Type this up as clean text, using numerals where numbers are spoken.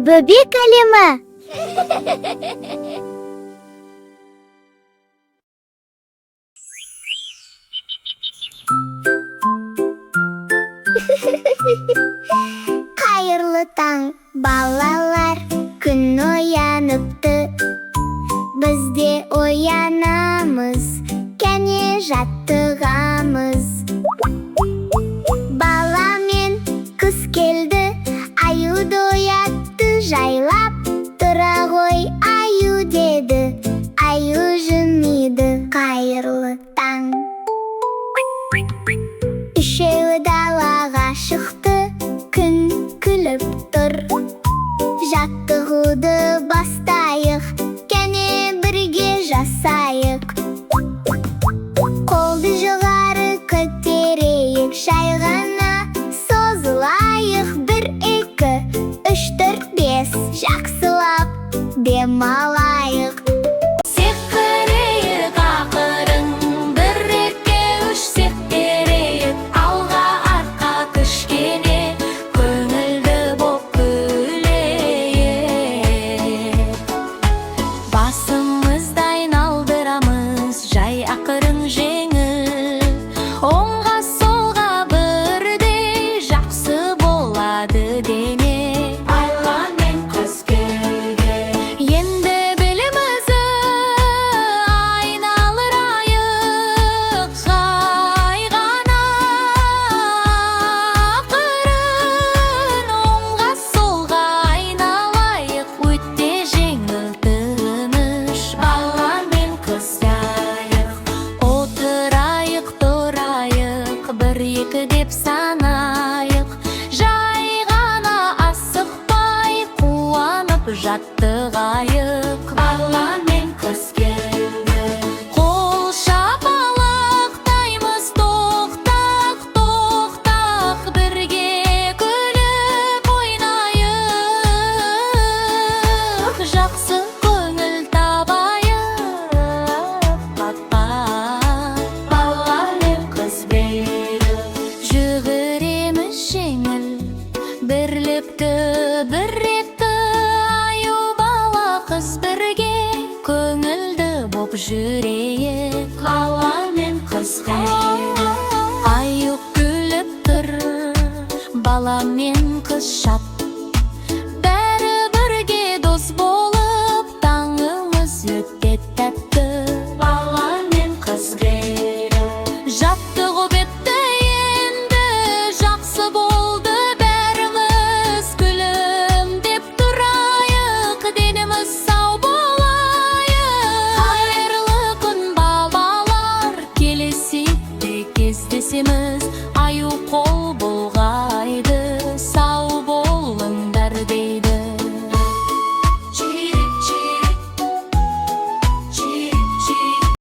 Böbek alemi. Hayırlı taң, balalar, күн ояныпты. Біз де оянамыз, кәне жаттығамыз. Бала мен қыз келді, аюды оятты жайлап. Тұра ғой аю деді, аю жымиды. Қайырлы таң. Үшеуі далаға шықты, күн күліп тұр. Жаттығуды бастайық, кәне бірге жасайық. Қолды жоғары көтерейік, жай ғана созылайық. 1, 2, 3, 4, 5, жақсылап демалайық. Секірейік ақырын, 1, 2, 3 сектерейік. Алға артқа кішкене, көңілді боп күлейік. Басымызды айналдырамыз, жай ақырын жеңіл. Оңға солға бірдей жақсы болады дене. Бала мен қыз келген, енді білімізді айналыр айық. Жай ғана ақырын, оңға солға айналайық. Өте жеңіл тыныш, бала мен қыз жайық. Отырайық, тұрайық, 1, 2 деп санайық. Жай ғана асықпай, қуанып жаттығайық. Бала мен қыз келді. Қол шапалақтаймыз, тоқтақ, тоқтақ, бірге күліп ойнайық. Жақсы көңіл табайық. Бала мен қыз белі, жүгіреміз жеңіл, бірлікті бір етті. Аю бала қыз бірге, көңілді боп жүрейік. Бала мен қыз белі, аю күліп тұр, бала мен қыз шат. Бәрі бірге дос болып, таңымыз өте тәтті. Бала мен қыз белі, жаттығу бітті енді, жақсы болды бәріміз. Күлімдеп тұрайық, деніміз сау болайық. Қайырлы күн балалар, келесекте кездесеміз. Аю қол бол